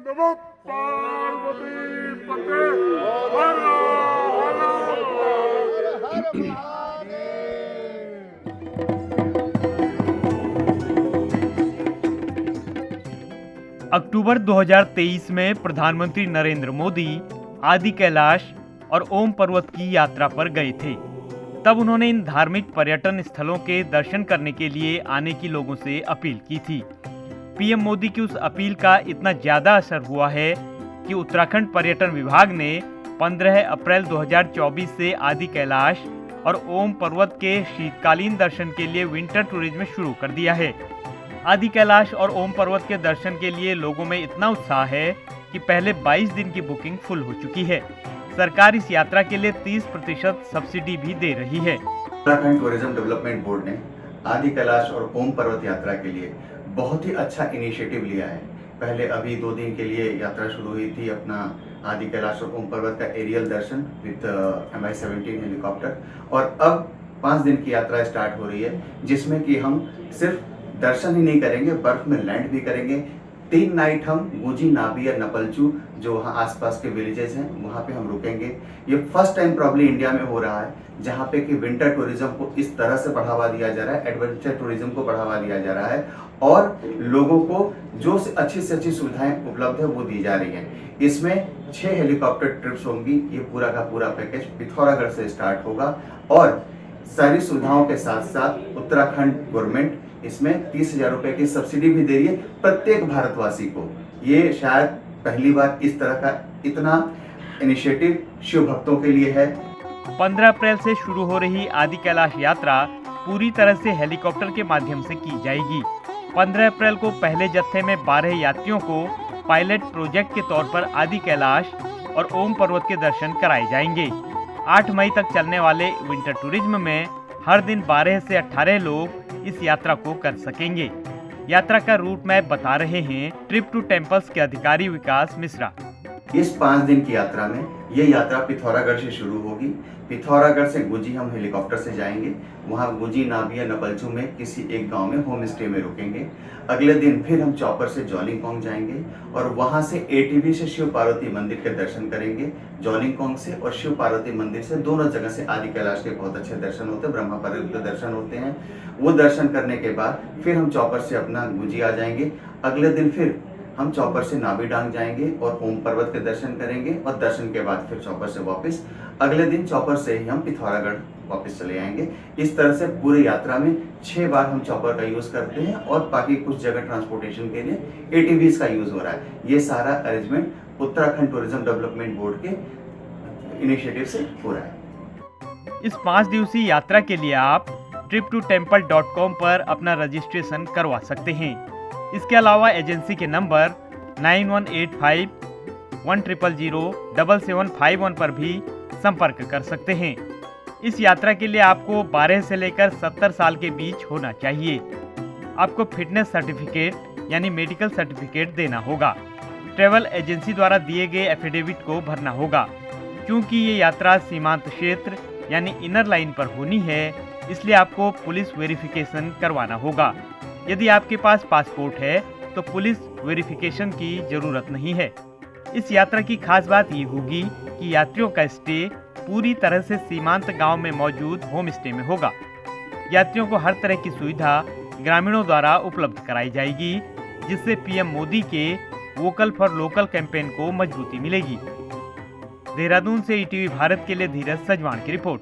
नमो पार्वती पते हर अक्टूबर 2023 में प्रधानमंत्री नरेंद्र मोदी आदि कैलाश और ओम पर्वत की यात्रा पर गए थे। तब उन्होंने इन धार्मिक पर्यटन स्थलों के दर्शन करने के लिए आने की लोगों से अपील की थी। पीएम मोदी की उस अपील का इतना ज्यादा असर हुआ है कि उत्तराखंड पर्यटन विभाग ने 15 अप्रैल 2024 से आदि कैलाश और ओम पर्वत के शीतकालीन दर्शन के लिए विंटर टूरिज्म शुरू कर दिया है। आदि कैलाश और ओम पर्वत के दर्शन के लिए लोगों में इतना उत्साह है कि पहले 22 दिन की बुकिंग फुल हो चुकी है। सरकार इस यात्रा के लिए 30% सब्सिडी भी दे रही है। उत्तराखंड टूरिज्म डेवलपमेंट बोर्ड ने आदि कैलाश और ओम पर्वत यात्रा के लिए बहुत ही अच्छा इनिशिएटिव लिया है। पहले अभी 2 दिन के लिए यात्रा शुरू हुई थी अपना आदि कैलाश और ओम पर्वत का aerial Darshan with Mi-17 helicopter, और अब 5 दिन की यात्रा स्टार्ट हो रही है, जिसमें कि हम सिर्फ दर्शन ही नहीं करेंगे, बर्फ में लैंड भी करेंगे। 3 नाइट हम गुजी, नाबी और नपलचू जो वहाँ आसपास के विलेजेस हैं वहाँ पे हम रुकेंगे। ये फर्स्ट टाइम प्रॉब्ली इंडिया में हो रहा है जहाँ पे कि विंटर टूरिज्म को इस तरह से बढ़ावा दिया जा रहा है, एडवेंचर टूरिज्म को बढ़ावा दिया जा रहा है और लोगों को जो अच्छी से अच्छी सुविधाएं उपलब्ध है वो दी जा रही हैं। इसमें 6 हेलीकॉप्टर ट्रिप्स होंगी। ये पूरा का पूरा पैकेज पिथौरागढ़ से स्टार्ट होगा और सारी सुविधाओं के साथ साथ उत्तराखंड गवर्नमेंट इसमें 30,000 रुपए की सब्सिडी भी दे रही है प्रत्येक भारतवासी को। ये शायद पहली बार इस तरह का इतना इनिशिएटिव शिव भक्तों के लिए है। 15 अप्रैल से शुरू हो रही आदि कैलाश यात्रा पूरी तरह से हेलीकॉप्टर के माध्यम से की जाएगी। 15 अप्रैल को पहले जत्थे में 12 यात्रियों को पायलट प्रोजेक्ट के तौर पर आदि कैलाश और ओम पर्वत के दर्शन कराए जाएंगे। 8 मई तक चलने वाले विंटर टूरिज्म में हर दिन 12 से 18 लोग इस यात्रा को कर सकेंगे। यात्रा का रूट मैप बता रहे हैं ट्रिप टू टेम्पल्स के अधिकारी विकास मिश्रा। इस 5 दिन की यात्रा में ये यात्रा पिथौरागढ़ से शुरू होगी। पिथौरागढ़ से गुजी हम हेलीकॉप्टर से जाएंगे, वहाँ गुजी, नाबिया, नपलचू में किसी एक गांव में होम स्टे में रुकेंगे। अगले दिन फिर हम चॉपर से जॉलिंगकोंग जाएंगे और वहाँ से एटीवी से शिव पार्वती मंदिर के दर्शन करेंगे। जॉलिंगकोंग से और शिव पार्वती मंदिर से दोनों जगह से आदि कैलाश के बहुत अच्छे दर्शन होते हैं, ब्रह्मा पर्वत के दर्शन होते हैं। वो दर्शन करने के बाद फिर हम चॉपर से अपना गुजी आ जाएंगे। अगले दिन फिर हम चौपर से नाबी डांग जाएंगे और ओम पर्वत के दर्शन करेंगे और दर्शन के बाद फिर चौपर से वापस अगले दिन चौपर से ही हम पिथौरागढ़ वापस चले आएंगे। इस तरह से पूरी यात्रा में 6 बार हम चौपर का यूज करते हैं और बाकी कुछ जगह ट्रांसपोर्टेशन के लिए एटीवीज का यूज हो रहा है। ये सारा arrangement Uttarakhand tourism development board के इनिशिएटिव से हो रहा है। इस 5 दिवसीय यात्रा के लिए आप trip2temple.com पर अपना रजिस्ट्रेशन करवा सकते हैं। इसके अलावा एजेंसी के नंबर 9185-100-7751 पर भी संपर्क कर सकते हैं। इस यात्रा के लिए आपको 12 से लेकर 70 साल के बीच होना चाहिए। आपको फिटनेस सर्टिफिकेट यानी मेडिकल सर्टिफिकेट देना होगा। ट्रैवल एजेंसी द्वारा दिए गए एफिडेविट को भरना होगा। क्योंकि ये यात्रा सीमांत क्षेत्र यानी इनर लाइन पर होनी है, इसलिए आपको पुलिस वेरिफिकेशन करवाना होगा। यदि आपके पास पासपोर्ट है तो पुलिस वेरिफिकेशन की जरूरत नहीं है। इस यात्रा की खास बात ये होगी कि यात्रियों का स्टे पूरी तरह से सीमांत गांव में मौजूद होम स्टे में होगा। यात्रियों को हर तरह की सुविधा ग्रामीणों द्वारा उपलब्ध कराई जाएगी, जिससे पीएम मोदी के वोकल फॉर लोकल कैंपेन को मजबूती मिलेगी। देहरादून से ईटीवी भारत के लिए धीरज सजवान की रिपोर्ट।